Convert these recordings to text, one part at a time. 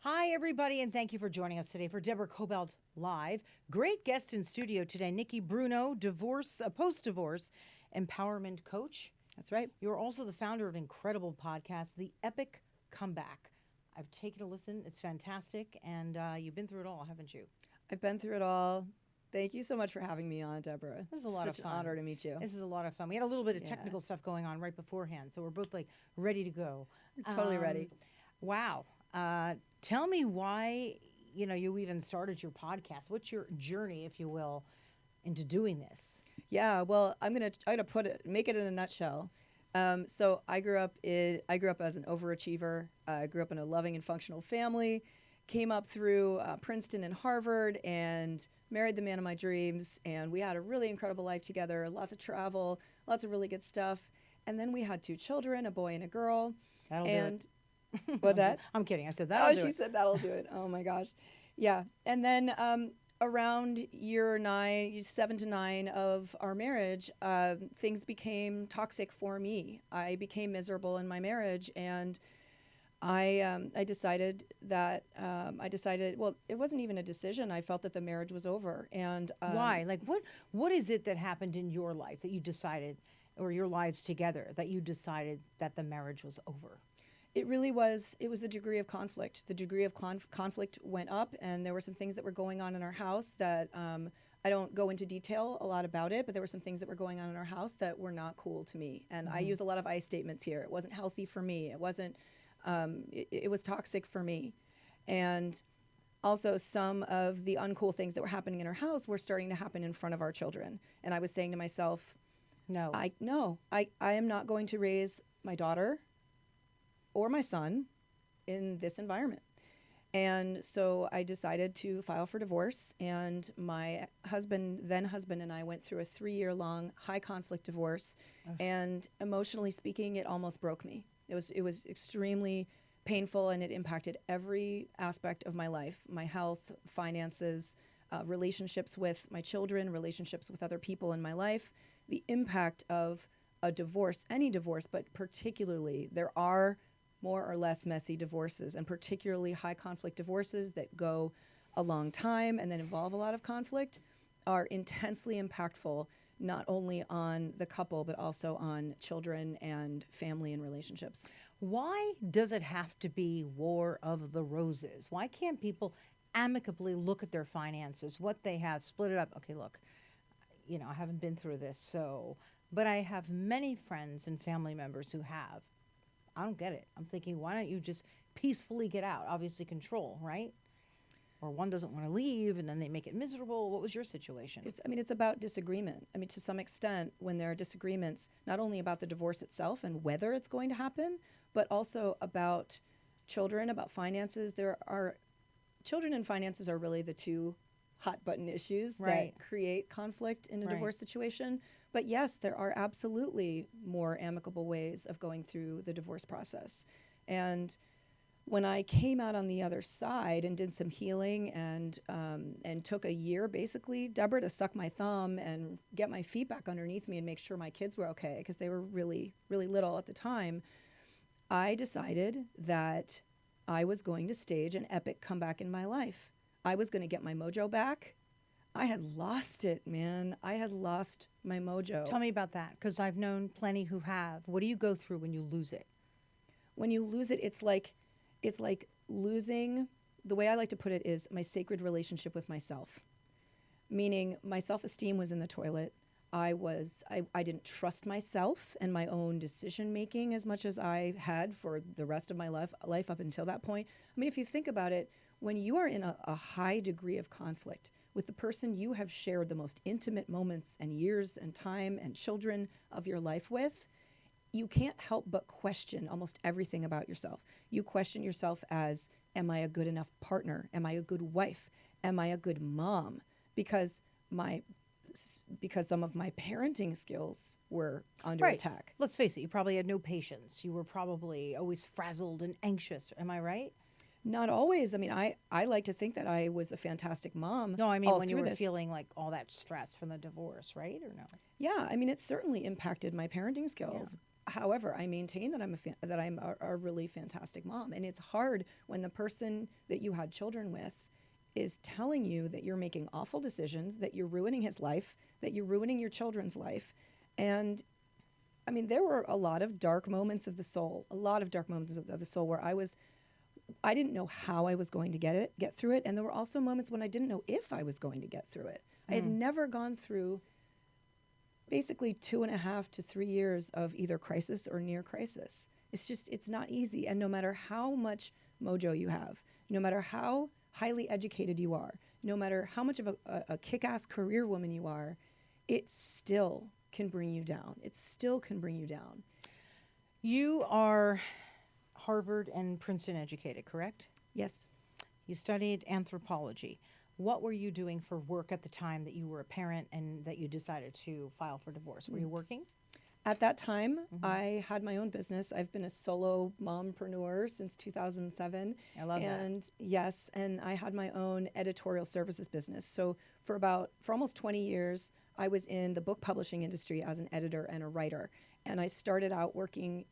Hi, everybody, and thank you for joining us today for Deborah Kobylt Live. Great guest in studio today, Nikki Bruno, post-divorce empowerment coach. That's right. You're also the founder of an incredible podcast, The Epic Comeback. I've taken a listen. It's fantastic, and you've been through it all, haven't you? I've been through it all. Thank you so much for having me on, Deborah. This is a lot of Such fun. an honor to meet you. This is a lot of fun. We had a little bit of technical stuff going on right beforehand, so we're both like ready to go. We're totally ready. Wow. Tell me why you even started your podcast. What's your journey, if you will, into doing this? Yeah, well, I'm gonna make it in a nutshell. So I grew up as an overachiever. I grew up in a loving and functional family. Came up through Princeton and Harvard, and married the man of my dreams. And we had a really incredible life together. Lots of travel, lots of really good stuff. And then we had 2 children, a boy and a girl. That'll do it. What's that? I'm kidding. I said that'll do it. She said that'll do it. Oh my gosh. Yeah. And then around year 7 to 9 of our marriage, things became toxic for me. I became miserable in my marriage, and I decided well, it wasn't even a decision. I felt that the marriage was over. And why? Like what is it that happened in your life that you decided, or your lives together, that you decided that the marriage was over? It was the degree of conflict. The degree of conflict went up, and there were some things that were going on in our house that I don't go into detail a lot about it, but there were some things that were going on in our house that were not cool to me. And I use a lot of I statements here. It wasn't healthy for me. It wasn't, it was toxic for me. And also some of the uncool things that were happening in our house were starting to happen in front of our children. And I was saying to myself, I am not going to raise my daughter or my son in this environment. And so I decided to file for divorce, and my then husband and I went through a 3-year-long high conflict divorce. And emotionally speaking, it almost broke me. It was extremely painful, and it impacted every aspect of my life, my health, finances, relationships with my children, relationships with other people in my life. The impact of a divorce, any divorce, but particularly there are more or less messy divorces, and particularly high conflict divorces that go a long time and then involve a lot of conflict, are intensely impactful, not only on the couple, but also on children and family and relationships. Why does it have to be War of the Roses? Why can't people amicably look at their finances, what they have, split it up? Okay, look, I haven't been through this, but I have many friends and family members who have. I don't get it. I'm thinking, why don't you just peacefully get out? Obviously control, right? Or one doesn't want to leave and then they make it miserable. What was your situation? It's about disagreement. To some extent, when there are disagreements, not only about the divorce itself and whether it's going to happen, but also about children, about finances. Children and finances are really the 2 hot button issues that create conflict in a divorce situation. But yes, there are absolutely more amicable ways of going through the divorce process. And when I came out on the other side and did some healing and took a year, basically, Deborah, to suck my thumb and get my feet back underneath me and make sure my kids were okay, because they were really, really little at the time, I decided that I was going to stage an epic comeback in my life. I was going to get my mojo back. I had lost it, man. I had lost my mojo. Tell me about that, because I've known plenty who have. What do you go through when you lose it? When you lose it, it's like losing, the way I like to put it is my sacred relationship with myself. Meaning my self-esteem was in the toilet. I didn't trust myself and my own decision making as much as I had for the rest of my life up until that point. If you think about it, when you are in a high degree of conflict with the person you have shared the most intimate moments and years and time and children of your life with, you can't help but question almost everything about yourself. You question yourself as, am I a good enough partner? Am I a good wife? Am I a good mom? Because some of my parenting skills were under attack. Let's face it, you probably had no patience. You were probably always frazzled and anxious. Am I right? Not always. I like to think that I was a fantastic mom. No, when you were feeling like all that stress from the divorce, right? Or no? Yeah, it certainly impacted my parenting skills. However, I maintain that I'm a really fantastic mom, and it's hard when the person that you had children with is telling you that you're making awful decisions, that you're ruining his life, that you're ruining your children's life. And I mean, there were a lot of dark moments of the soul, a lot of dark moments of the soul where I didn't know how I was going to get through it. And there were also moments when I didn't know if I was going to get through it. I had never gone through basically 2.5 to 3 years of either crisis or near crisis. It's not easy. And no matter how much mojo you have, no matter how highly educated you are, no matter how much of a kick-ass career woman you are, it still can bring you down. It still can bring you down. You are Harvard and Princeton educated, correct? Yes. You studied anthropology. What were you doing for work at the time that you were a parent and that you decided to file for divorce? Were you working? At that time, I had my own business. I've been a solo mompreneur since 2007. I love that. And yes, and I had my own editorial services business. So for almost 20 years, I was in the book publishing industry as an editor and a writer. And I started out working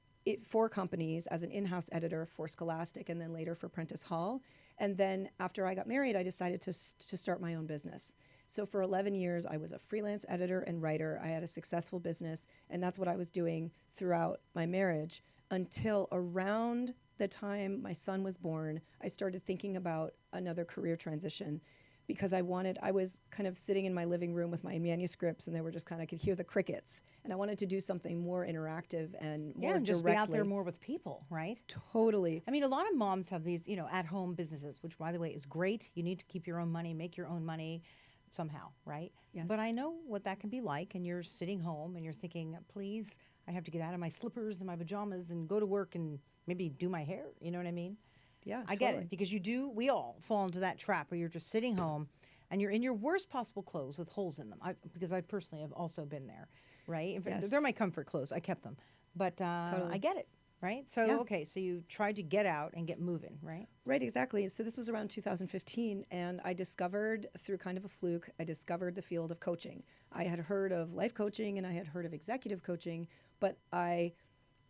for companies as an in-house editor for Scholastic and then later for Prentice Hall. And then after I got married, I decided to start my own business. So for 11 years, I was a freelance editor and writer. I had a successful business, and that's what I was doing throughout my marriage until around the time my son was born, I started thinking about another career transition because I was kind of sitting in my living room with my manuscripts, and they were just I could hear the crickets, and I wanted to do something more interactive and more and just directly. be out there more with people, right? Totally. I mean, a lot of moms have these, at-home businesses, which, by the way, is great. You need to keep your own money, make your own money somehow, right? Yes. But I know what that can be like, and you're sitting home and you're thinking, please, I have to get out of my slippers and my pajamas and go to work and maybe do my hair. You know what I mean? Yeah, I get it, because we all fall into that trap where you're just sitting home and you're in your worst possible clothes with holes in them. Because I personally have also been there, right? In fact, Yes. they're my comfort clothes. I kept them. But Totally. I get it, right? So, Yeah. okay, so you tried to get out and get moving, right? Right, exactly. So this was around 2015, and I discovered through kind of a fluke, I discovered the field of coaching. I had heard of life coaching and I had heard of executive coaching, but I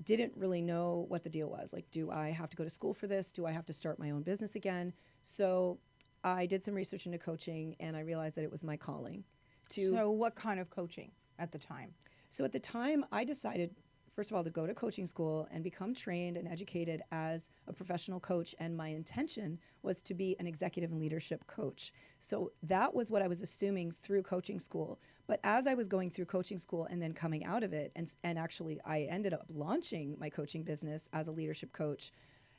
didn't really know what the deal was. Like, do I have to go to school for this? Do I have to start my own business again? So I did some research into coaching, and I realized that it was my calling. So what kind of coaching at the time? So at the time, I decided, first of all, to go to coaching school and become trained and educated as a professional coach. And my intention was to be an executive and leadership coach. So that was what I was assuming through coaching school. But as I was going through coaching school and then coming out of it, and actually I ended up launching my coaching business as a leadership coach,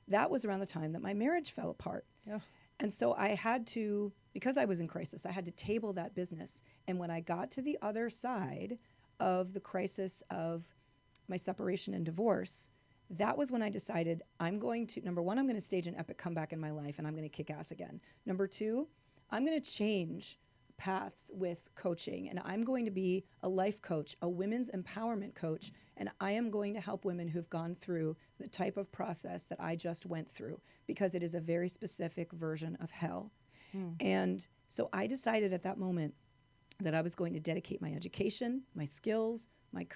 that was around the time that my marriage fell apart. Oh. And so I had to, because I was in crisis, I had to table that business. And when I got to the other side of the crisis of my separation and divorce, that was when I decided number one, I'm going to stage an epic comeback in my life and I'm going to kick ass again. Number two, I'm going to change paths with coaching, and I'm going to be a life coach, a women's empowerment coach, and I am going to help women who've gone through the type of process that I just went through, because it is a very specific version of hell. And so I decided at that moment that I was going to dedicate my education, my skills,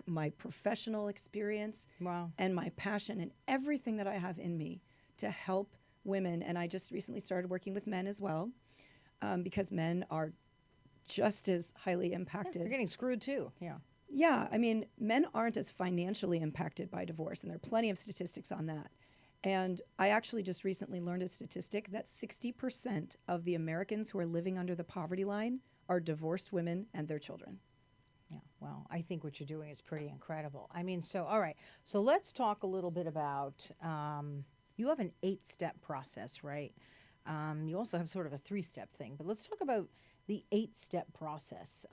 my professional experience, Wow. and my passion and everything that I have in me to help women. And I just recently started working with men as well, because men are just as highly impacted. You're getting screwed too. Yeah. Yeah, I mean, men aren't as financially impacted by divorce, and there are plenty of statistics on that. And I actually just recently learned a statistic that 60% of the Americans who are living under the poverty line are divorced women and their children. Yeah. Well, I think what you're doing is pretty incredible. I mean, so, all right. So let's talk a little bit about, you have an 8-step process, right? You also have sort of a 3-step thing, but let's talk about the 8-step process.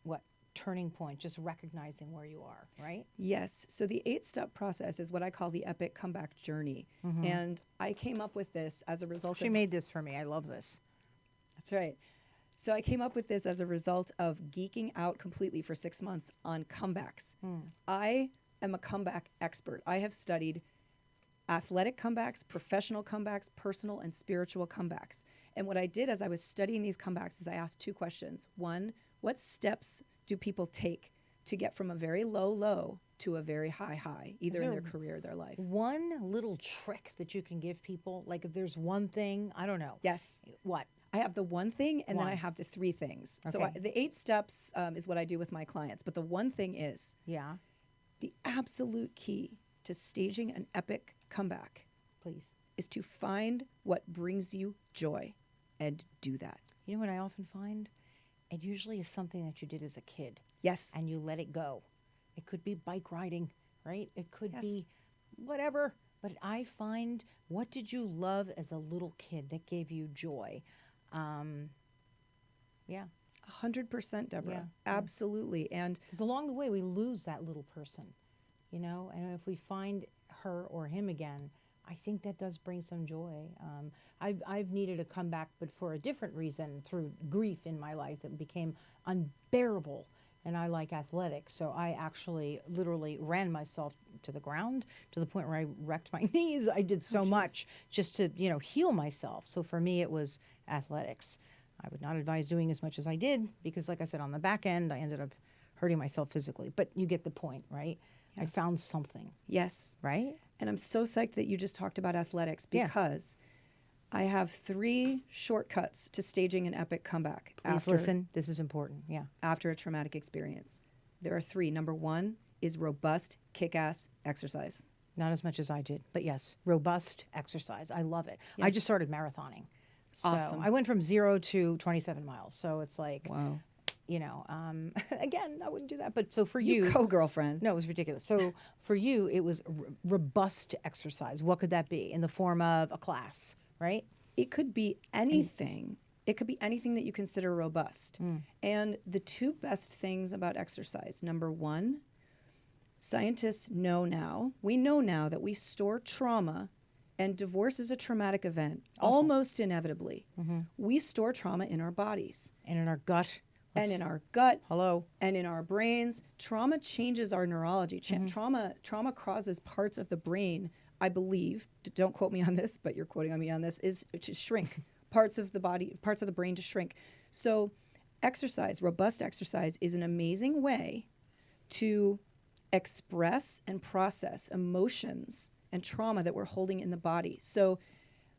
What turning point, just recognizing where you are, right? Yes. So the 8-step process is what I call the epic comeback journey. And I came up with this as a result She made this for me. I love this. That's right. So I came up with this as a result of geeking out completely for 6 months on comebacks. I am a comeback expert. I have studied athletic comebacks, professional comebacks, personal and spiritual comebacks. And what I did as I was studying these comebacks is I asked 2 questions. One, what steps do people take to get from a very low to a very high, either in their career or their life. One little trick that you can give people, like if there's one thing, I don't know. Yes. What? I have the one thing, and then One. I have the 3 things. So Okay. the 8 steps is what I do with my clients. But the one thing is Yeah, the absolute key to staging an epic comeback please. is to find what brings you joy and do that. You know what I often find? It usually is something that you did as a kid Yes. and you let it go. It could be bike riding, right? It could Yes. be whatever. But I find, what did you love as a little kid that gave you joy? Yeah. 100%, Deborah. Yeah. Absolutely. And Because along the way, we lose that little person, you know? And if we find her or him again, I think that does bring some joy. I've needed a comeback, but for a different reason, through grief in my life that became unbearable. And I like athletics, so I actually literally ran myself to the ground to the point where I wrecked my knees. I did so much just to, heal myself. So for me, it was athletics. I would not advise doing as much as I did because, like I said, on the back end, I ended up hurting myself physically. But you get the point, right? Yeah. I found something. yes. Right? And I'm so psyched that you just talked about athletics Yeah. because I have 3 shortcuts to staging an epic comeback Please listen. This is important. Yeah. after a traumatic experience. There are 3. Number 1 is robust, kick-ass exercise. Not as much as I did, but yes, robust exercise. I love it. I Yes. just started marathoning. So Awesome. I went from 0 to 27 miles. So it's like, Wow. again, I wouldn't do that. But so for You you, go, girlfriend. no, it was ridiculous. So for you, it was robust exercise. What could that be in the form of a class, right? It could be anything. It could be anything that you consider robust. And the 2 best things about exercise, number 1, scientists know now that we store trauma, and divorce is a traumatic event, almost inevitably. We store trauma in our bodies And in our gut. and in our gut Hello. and in our brains. Trauma changes our neurology. Trauma causes parts of the brain, I believe, don't quote me on this, but you're quoting on me on this, is to shrink. Parts of the body, parts of the brain to shrink. So exercise, robust exercise, is an amazing way to express and process emotions and trauma that we're holding in the body. So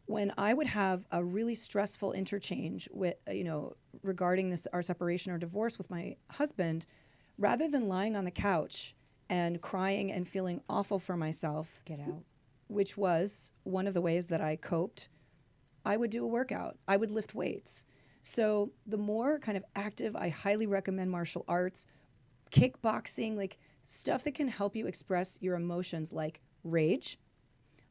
when I would have a really stressful interchange with, regarding our separation or divorce with my husband, rather than lying on the couch and crying and feeling awful for myself, Get out. which was one of the ways that I coped, I would do a workout. I would lift weights. So the more kind of active, I highly recommend martial arts, kickboxing, like stuff that can help you express your emotions, like rage,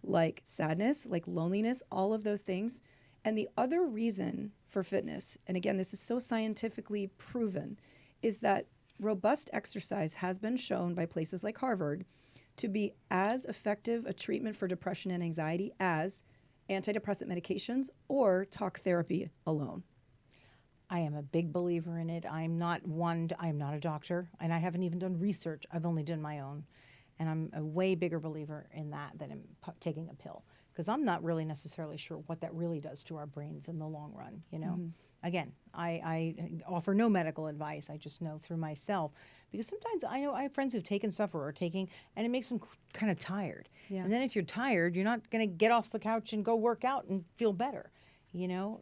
like sadness, like loneliness, all of those things. And the other reason for fitness, and again, this is so scientifically proven, is that robust exercise has been shown by places like Harvard to be as effective a treatment for depression and anxiety as antidepressant medications or talk therapy alone. I am a big believer in it. I'm not a doctor, and I haven't even done research. I've only done my own. And I'm a way bigger believer in that than in taking a pill, because I'm not really necessarily sure what that really does to our brains in the long run. Again, I offer no medical advice. I just know through myself, because sometimes I know I have friends who've taken stuff or are taking, and it makes them kind of tired. Yeah. And then if you're tired, you're not going to get off the couch and go work out and feel better.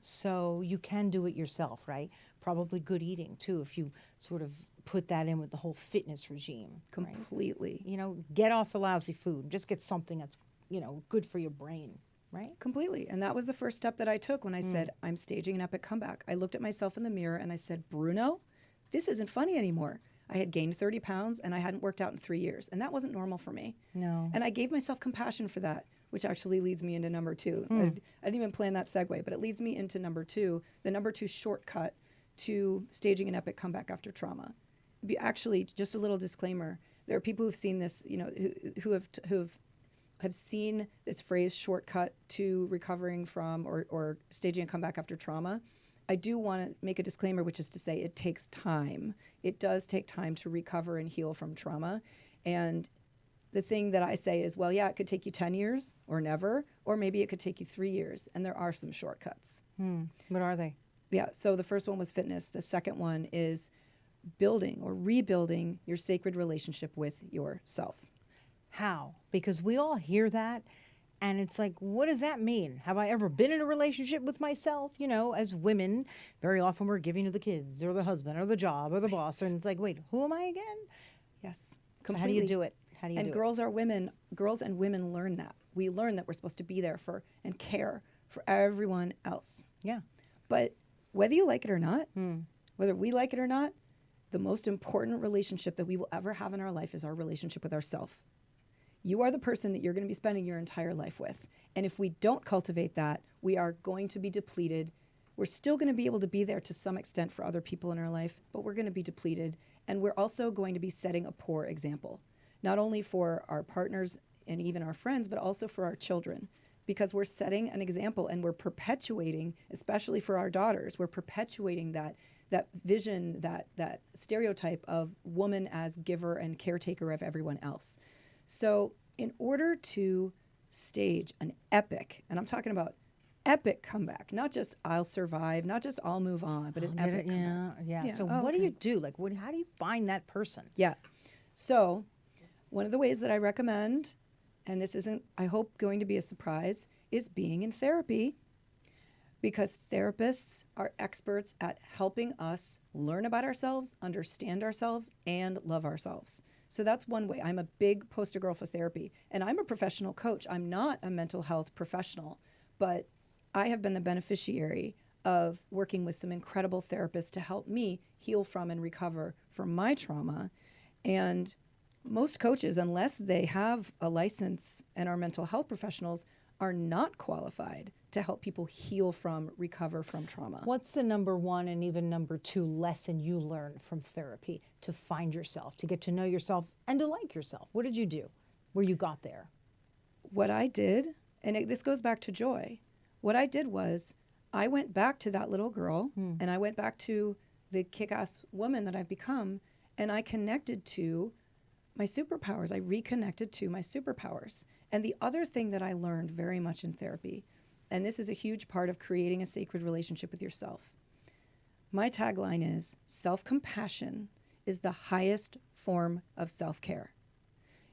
So you can do it yourself, right? Probably good eating too, if you sort of put that in with the whole fitness regime. Right? Completely. Get off the lousy food. Just get something that's, good for your brain, right? Completely. And that was the first step that I took when I said, I'm staging an epic comeback. I looked at myself in the mirror and I said, Bruno, this isn't funny anymore. I had gained 30 pounds and I hadn't worked out in 3 years. And that wasn't normal for me. No. And I gave myself compassion for that, which actually leads me into number 2. I didn't even plan that segue, but it leads me into number 2, the number 2 shortcut to staging an epic comeback after trauma. Actually, just a little disclaimer, there are people who've seen this, who have seen this phrase shortcut to recovering from or staging a comeback after trauma. I do want to make a disclaimer, which is to say it takes time. It does take time to recover and heal from trauma. And the thing that I say is, well, yeah, it could take you 10 years or never, or maybe it could take you 3 years. And there are some shortcuts. What are they? Yeah, so the first one was fitness. The second one is building or rebuilding your sacred relationship with yourself. How? Because we all hear that and it's like, what does that mean? Have I ever been in a relationship with myself? You know, as women, very often we're giving to the kids or the husband or the job or the boss. And it's like, wait, who am I again? Yes, So completely. how do you do it? How do you and do girls are women. Girls and women learn that. We learn that we're supposed to be there for and care for everyone else. it? Yeah. But whether you like it or not, whether we like it or not, the most important relationship that we will ever have in our life is our relationship with ourselves. You are the person that you're going to be spending your entire life with. And if we don't cultivate that, we are going to be depleted. We're still going to be able to be there to some extent for other people in our life, but we're going to be depleted. And we're also going to be setting a poor example, not only for our partners and even our friends, but also for our children, because we're setting an example and we're perpetuating, especially for our daughters, we're perpetuating that vision, that stereotype of woman as giver and caretaker of everyone else. So in order to stage an epic, and I'm talking about epic comeback, not just I'll survive, not just I'll move on, but an epic comeback. Yeah. So Oh, what do okay. you do? Like, how do you find that person? Yeah. So one of the ways that I recommend, and this isn't, I hope, going to be a surprise, is being in therapy, because therapists are experts at helping us learn about ourselves, understand ourselves, and love ourselves. So that's one way. I'm a big poster girl for therapy, and I'm a professional coach. I'm not a mental health professional, but I have been the beneficiary of working with some incredible therapists to help me heal from and recover from my trauma. And most coaches, unless they have a license and are mental health professionals, are not qualified to help people heal from, recover from trauma. What's the number one and even number two lesson you learned from therapy to find yourself, to get to know yourself, and to like yourself? What did you do where you got there? What I did, and this goes back to joy, what I did was I went back to that little girl and I went back to the kick-ass woman that I've become, and I connected to my superpowers. I reconnected to my superpowers. And the other thing that I learned very much in therapy, and this is a huge part of creating a sacred relationship with yourself, my tagline is self-compassion is the highest form of self-care.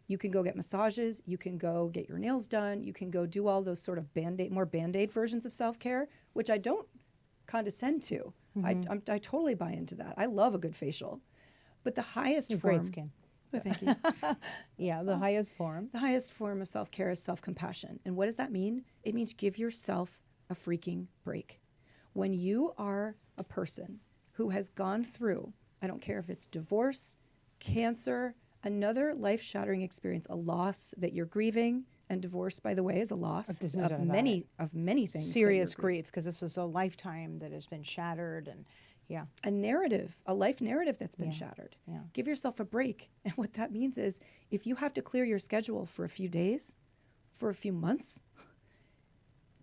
You can go get massages, you can go get your nails done, you can go do all those sort of more Band-Aid versions of self-care, which I don't condescend to. I totally buy into that. I love a good facial. But the highest form... Great skin. Oh, thank you. Yeah, the highest form. The highest form of self-care is self-compassion. And what does that mean? It means give yourself a freaking break. When you are a person who has gone through, I don't care if it's divorce, cancer, another life-shattering experience, a loss that you're grieving, and divorce, by the way, is a loss There's no doubt of about many things. that Serious you're grieving. grief, because this is a lifetime that has been shattered, and yeah. A narrative, a life narrative that's been shattered. Yeah. Give yourself a break. And what that means is if you have to clear your schedule for a few days, for a few months,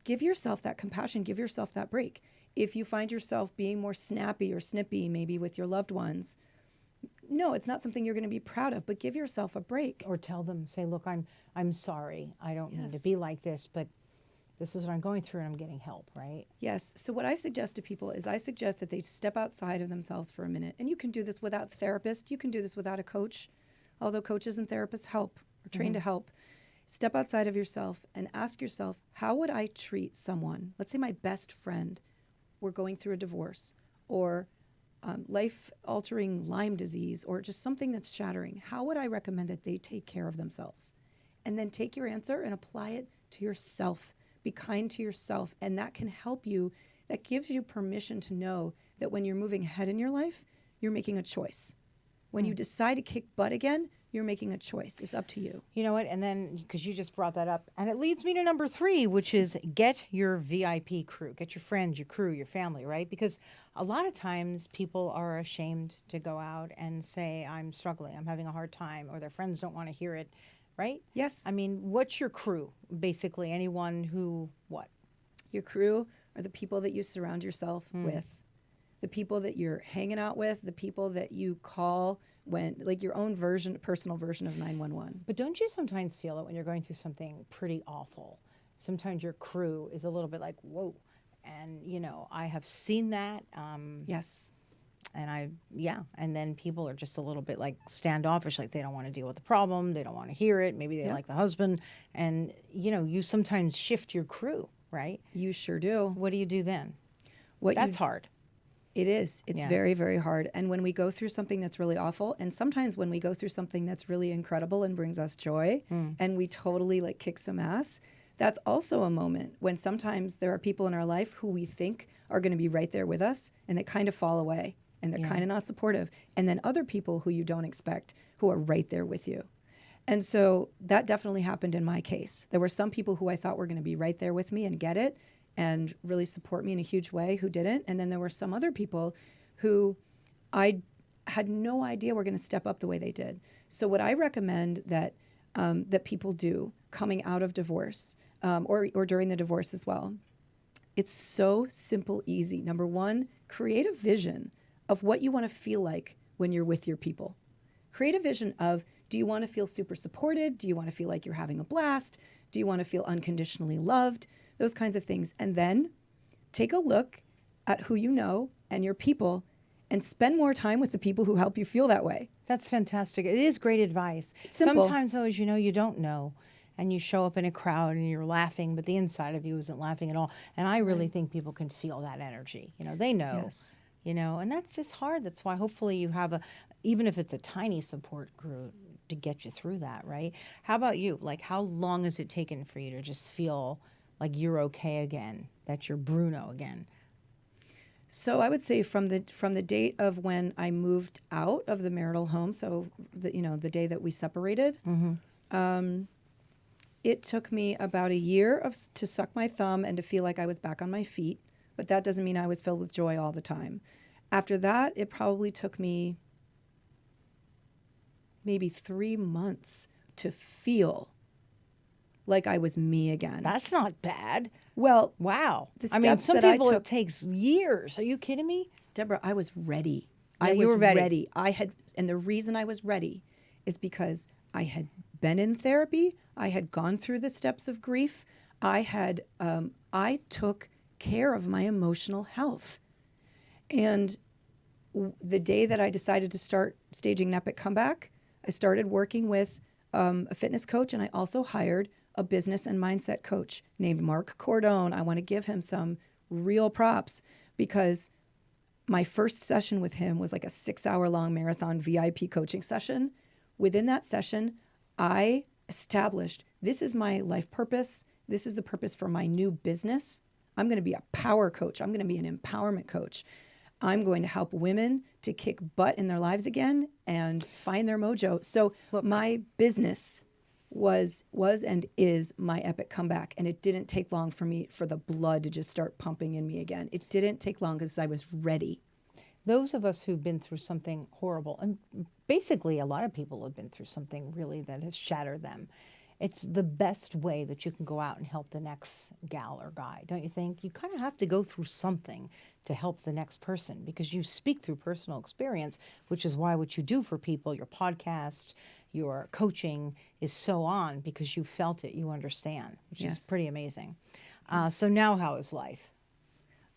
give yourself that compassion, give yourself that break. If you find yourself being more snappy or snippy maybe with your loved ones, no, it's not something you're going to be proud of, but give yourself a break. Or tell them, say, look, I'm sorry. I don't mean to Yes. be like this, but this is what I'm going through and I'm getting help, right? Yes. So what I suggest to people is I suggest that they step outside of themselves for a minute. And you can do this without a therapist. You can do this without a coach, although coaches and therapists help, are trained to help. Step outside of yourself and ask yourself, how would I treat someone? Let's say my best friend were going through a divorce or life-altering Lyme disease or just something that's shattering. How would I recommend that they take care of themselves? And then take your answer and apply it to yourself. Be kind to yourself, and that can help you. That gives you permission to know that when you're moving ahead in your life, you're making a choice. When you decide to kick butt again, you're making a choice. It's up to you. You know what? And then, because you just brought that up, and it leads me to number 3, which is get your VIP crew. Get your friends, your crew, your family, right? Because a lot of times people are ashamed to go out and say, I'm struggling, I'm having a hard time, or their friends don't want to hear it, right? Yes. I mean, what's your crew? Basically, anyone who, what? Your crew are the people that you surround yourself with, the people that you're hanging out with, the people that you call when, like your own personal version of 911. But don't you sometimes feel it when you're going through something pretty awful? Sometimes your crew is a little bit like, whoa. And, you know, I have seen that. Yes. and then people are just a little bit like standoffish, like they don't want to deal with the problem, they don't want to hear it. Maybe they like the husband, and you sometimes shift your crew, right? You sure do. What do you do then? What That's hard. It is. It's Yeah. very, very hard. And when we go through something that's really awful, and sometimes when we go through something that's really incredible and brings us joy, and we totally like kick some ass, that's also a moment when sometimes there are people in our life who we think are going to be right there with us, and they kind of fall away, and they're kind of not supportive. And then other people who you don't expect who are right there with you. And so that definitely happened in my case. There were some people who I thought were going to be right there with me and get it and really support me in a huge way who didn't. And then there were some other people who I had no idea were going to step up the way they did. So what I recommend that that people do coming out of divorce or during the divorce as well, it's so simple, easy. Number one, create a vision of what you want to feel like when you're with your people. Create a vision of, do you want to feel super supported? Do you want to feel like you're having a blast? Do you want to feel unconditionally loved? Those kinds of things. And then take a look at who you know and your people and spend more time with the people who help you feel that way. That's fantastic. It is great advice. Simple. Sometimes, though, as you don't know, and you show up in a crowd and you're laughing, but the inside of you isn't laughing at all. And I really think people can feel that energy. They know. Yes. And that's just hard. That's why hopefully you have even if it's a tiny support group to get you through that, right? How about you? Like, how long has it taken for you to just feel like you're okay again, that you're Bruno again? So I would say from the date of when I moved out of the marital home, so the day that we separated, it took me about a year to suck my thumb and to feel like I was back on my feet. But that doesn't mean I was filled with joy all the time. After that, it probably took me maybe 3 months to feel like I was me again. That's not bad. Well, Wow. the I mean, steps some that I people took- it takes years. Are you kidding me? Deborah, I was ready. Yeah, I you was were ready. And the reason I was ready is because I had been in therapy. I had gone through the steps of grief. I took care of my emotional health. And the day that I decided to start staging an epic comeback, I started working with a fitness coach, and I also hired a business and mindset coach named Mark Cordone. I want to give him some real props because my first session with him was like a 6-hour-long marathon VIP coaching session. Within that session, I established this is my life purpose. This is the purpose for my new business. I'm going to be a power coach. I'm going to be an empowerment coach. I'm going to help women to kick butt in their lives again and find their mojo. So my business was and is my epic comeback. And it didn't take long for the blood to just start pumping in me again. It didn't take long because I was ready. Those of us who've been through something horrible, and basically a lot of people have been through something really that has shattered them, it's the best way that you can go out and help the next gal or guy, don't you think? You kind of have to go through something to help the next person because you speak through personal experience, which is why what you do for people, your podcast, your coaching is so on because you felt it, you understand, which is pretty amazing. So now how is life?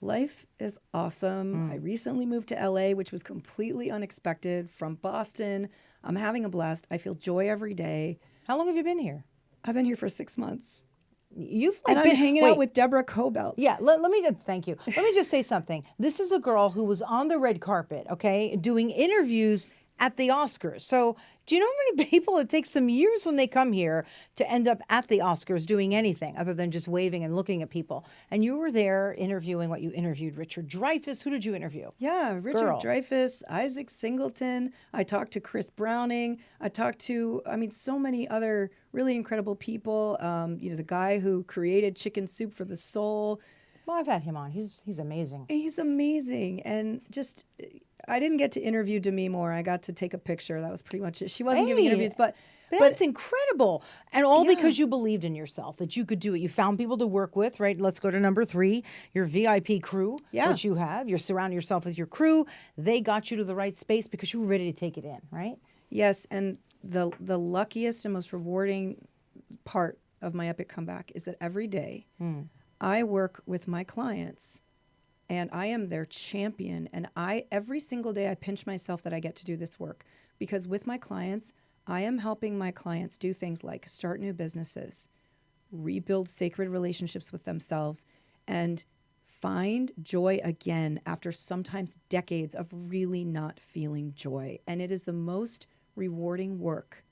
Life is awesome. I recently moved to LA, which was completely unexpected from Boston. I'm having a blast. I feel joy every day. How long have you been here? I've been here for 6 months. You've And I'm been hanging out with Deborah Kobylt. Yeah, let me just thank you. Let me just say something. This is a girl who was on the red carpet, okay, doing interviews at the Oscars. So do you know how many people it takes them years when they come here to end up at the Oscars doing anything other than just waving and looking at people? And you were there interviewing what you interviewed, Richard Dreyfuss. Who did you interview? Yeah, Richard Girl. Dreyfuss, Isaac Singleton. I talked to Chris Browning. I talked to, so many other really incredible people. The guy who created Chicken Soup for the Soul. Well, I've had him on. He's amazing. He's amazing. And just, I didn't get to interview Demi Moore. I got to take a picture. That was pretty much it. She wasn't giving Hey, interviews, but That's incredible. And all Yeah. because you believed in yourself, that you could do it. You found people to work with, right? Let's go to number 3, your VIP crew, Yeah. which you have. You're surrounding yourself with your crew. They got you to the right space because you were ready to take it in, right? yes, and the luckiest and most rewarding part of my epic comeback is that every day I work with my clients and I am their champion. And every single day I pinch myself that I get to do this work, because with my clients, I am helping my clients do things like start new businesses, rebuild sacred relationships with themselves, and find joy again after sometimes decades of really not feeling joy. And it is the most rewarding work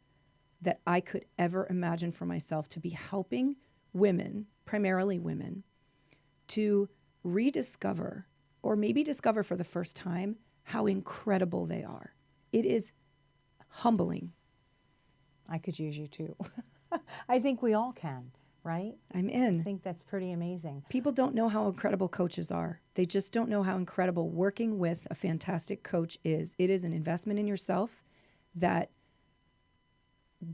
that I could ever imagine for myself, to be helping women, primarily women, to rediscover, or maybe discover for the first time, how incredible they are. It is humbling. I could use you too. I think we all can, right? I'm in. I think that's pretty amazing. People don't know how incredible coaches are. They just don't know how incredible working with a fantastic coach is. It is an investment in yourself that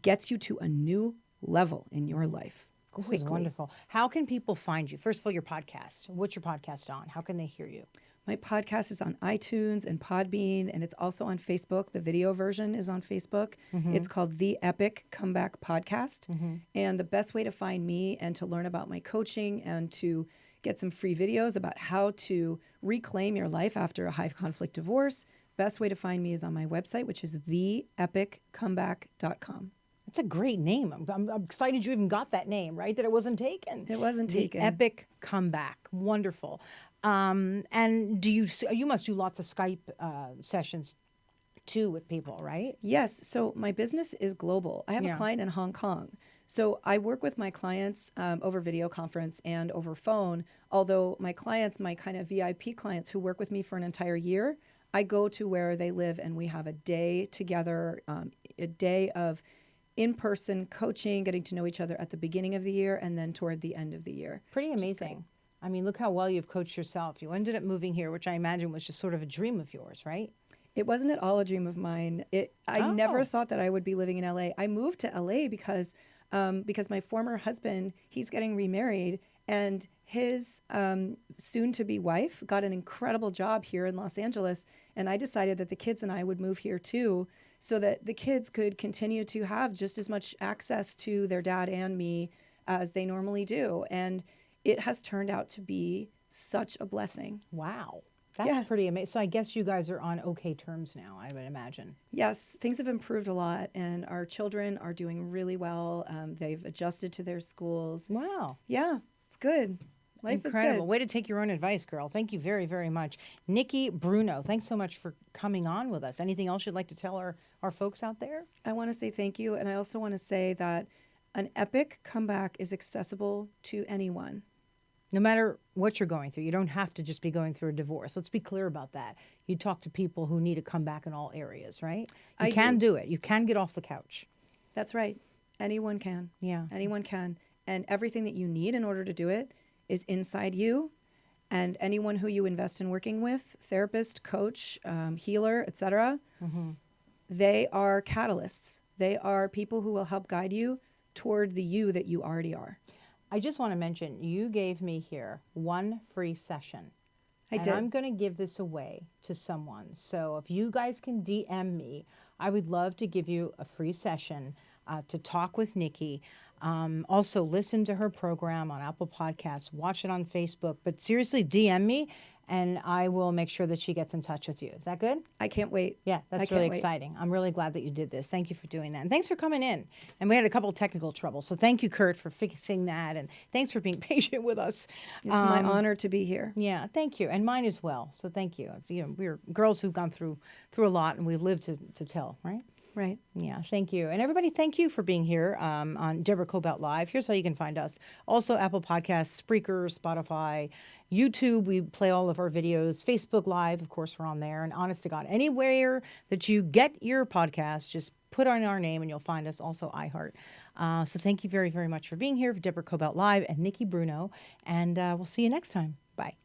gets you to a new level in your life. This Quickly. is wonderful. How can people find you? First of all, your podcast. What's your podcast on? How can they hear you? My podcast is on iTunes and Podbean, and it's also on Facebook. The video version is on Facebook. It's called The Epic Comeback Podcast. And the best way to find me and to learn about my coaching and to get some free videos about how to reclaim your life after a high conflict divorce, best way to find me is on my website, which is theepiccomeback.com. That's a great name. I'm excited you even got that name, right? That it wasn't taken. It wasn't taken. The Epic Comeback. Wonderful. And you must do lots of Skype sessions too with people, right? Yes. So my business is global. I have a client in Hong Kong. So I work with my clients over video conference and over phone. Although my clients, my kind of VIP clients who work with me for an entire year, I go to where they live and we have a day together, a day of in-person coaching, getting to know each other at the beginning of the year and then toward the end of the year. Pretty amazing. I mean, look how well you've coached yourself. You ended up moving here, which I imagine was just sort of a dream of yours, right? It wasn't at all a dream of mine. I never thought that I would be living in LA. I moved to LA because my former husband, he's getting remarried, and his soon-to-be wife got an incredible job here in Los Angeles, and I decided that the kids and I would move here too, so that the kids could continue to have just as much access to their dad and me as they normally do. And it has turned out to be such a blessing. Wow. That's pretty amazing. So I guess you guys are on okay terms now, I would imagine. Yes, things have improved a lot, and our children are doing really well. They've adjusted to their schools. Wow. Yeah, it's good. Life Incredible. is good. Way to take your own advice, girl. Thank you very, very much. Nikki Bruno, thanks so much for coming on with us. Anything else you'd like to tell our folks out there? I want to say thank you, and I also want to say that an epic comeback is accessible to anyone. No matter what you're going through, you don't have to just be going through a divorce. Let's be clear about that. You talk to people who need to come back in all areas, right? You can do it. You can get off the couch. That's right. Anyone can. Yeah. Anyone can. And everything that you need in order to do it is inside you. And anyone who you invest in working with, therapist, coach, healer, etc., they are catalysts. They are people who will help guide you toward the you that you already are. I just want to mention, you gave me here one free session. I did. I'm going to give this away to someone. So if you guys can DM me, I would love to give you a free session to talk with Nikki. Also, listen to her program on Apple Podcasts, watch it on Facebook. But seriously, DM me, and I will make sure that she gets in touch with you. Is that good? I can't wait. Yeah, that's really exciting. I'm really glad that you did this. Thank you for doing that. And thanks for coming in. And we had a couple of technical troubles. So thank you, Kurt, for fixing that. And thanks for being patient with us. It's my honor to be here. Yeah, thank you. And mine as well. So thank you. We're girls who've gone through a lot, and we've lived to tell, right? Right. Yeah, thank you. And everybody, thank you for being here on Deborah Kobylt Live. Here's how you can find us. Also, Apple Podcasts, Spreaker, Spotify, YouTube. We play all of our videos. Facebook Live, of course, we're on there. And honest to God, anywhere that you get your podcast, just put on our name and you'll find us. Also, iHeart. So thank you very, very much for being here for Deborah Kobylt Live and Nikki Bruno. And we'll see you next time. Bye.